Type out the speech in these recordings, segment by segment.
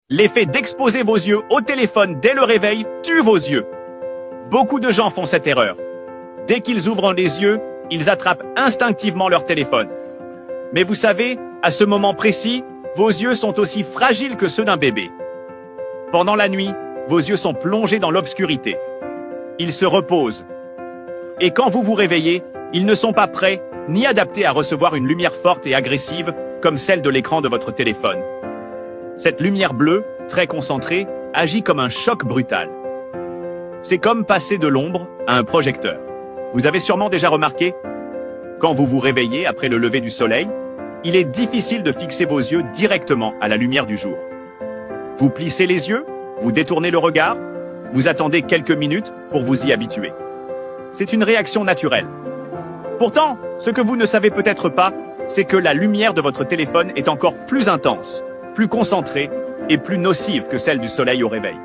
L'effet d'exposer vos yeux au téléphone dès le réveil tue vos yeux. Beaucoup de gens font cette erreur. Dès qu'ils ouvrent les yeux, ils attrapent instinctivement leur téléphone. Mais vous savez, à ce moment précis, vos yeux sont aussi fragiles que ceux d'un bébé. Pendant la nuit, vos yeux sont plongés dans l'obscurité. Ils se reposent. Et quand vous vous réveillez, ils ne sont pas prêts ni adaptés à recevoir une lumière forte et agressive comme celle de l'écran de votre téléphone. Cette lumière bleue, très concentrée, agit comme un choc brutal. C'est comme passer de l'ombre à un projecteur. Vous avez sûrement déjà remarqué, quand vous vous réveillez après le lever du soleil, il est difficile de fixer vos yeux directement à la lumière du jour. Vous plissez les yeux, vous détournez le regard, vous attendez quelques minutes pour vous y habituer. C'est une réaction naturelle. Pourtant, ce que vous ne savez peut-être pas, c'est que la lumière de votre téléphone est encore plus intense, plus concentrée et plus nocive que celle du soleil au réveil.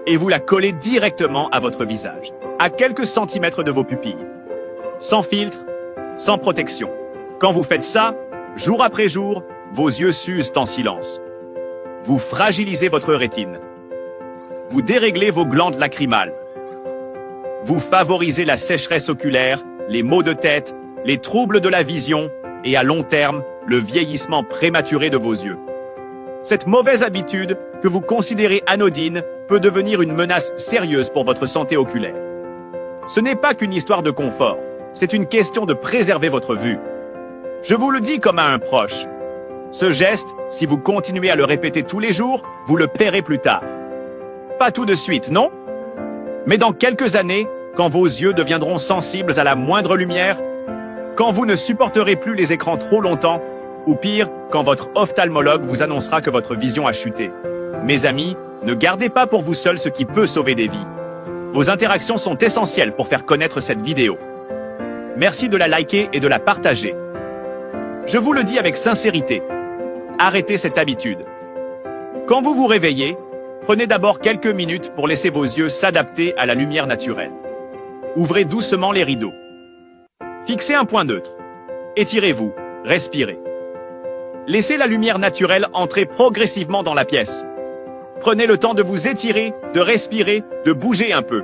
Et vous la collez directement à votre visage, à quelques centimètres de vos pupilles. Sans filtre, sans protection. Quand vous faites ça, jour après jour, vos yeux s'usent en silence. Vous fragilisez votre rétine. Vous déréglez vos glandes lacrymales. Vous favorisez la sécheresse oculaire, les maux de tête, les troubles de la vision et à long terme, le vieillissement prématuré de vos yeux. Cette mauvaise habitude, que vous considérez anodine, peut devenir une menace sérieuse pour votre santé oculaire. Ce n'est pas qu'une histoire de confort, c'est une question de préserver votre vue. Je vous le dis comme à un proche. Ce geste, si vous continuez à le répéter tous les jours, vous le paierez plus tard. Pas tout de suite, non? Mais dans quelques années, quand vos yeux deviendront sensibles à la moindre lumière, quand vous ne supporterez plus les écrans trop longtemps, ou pire, quand votre ophtalmologue vous annoncera que votre vision a chuté. Mes amis, ne gardez pas pour vous seul ce qui peut sauver des vies. Vos interactions sont essentielles pour faire connaître cette vidéo. Merci de la liker et de la partager. Je vous le dis avec sincérité, arrêtez cette habitude. Quand vous vous réveillez, prenez d'abord quelques minutes pour laisser vos yeux s'adapter à la lumière naturelle. Ouvrez doucement les rideaux. Fixez un point neutre. Étirez-vous, respirez. Laissez la lumière naturelle entrer progressivement dans la pièce. Prenez le temps de vous étirer, de respirer, de bouger un peu.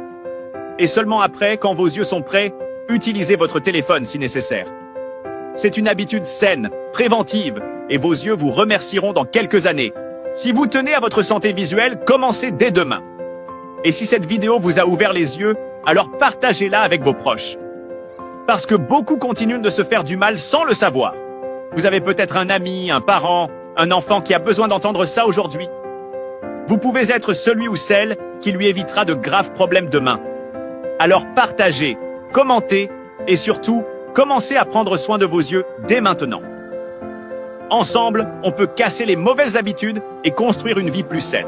Et seulement après, quand vos yeux sont prêts, utilisez votre téléphone si nécessaire. C'est une habitude saine, préventive, et vos yeux vous remercieront dans quelques années. Si vous tenez à votre santé visuelle, commencez dès demain. Et si cette vidéo vous a ouvert les yeux, alors partagez-la avec vos proches. Parce que beaucoup continuent de se faire du mal sans le savoir. Vous avez peut-être un ami, un parent, un enfant qui a besoin d'entendre ça aujourd'hui. Vous pouvez être celui ou celle qui lui évitera de graves problèmes demain. Alors partagez, commentez et surtout, commencez à prendre soin de vos yeux dès maintenant. Ensemble, on peut casser les mauvaises habitudes et construire une vie plus saine.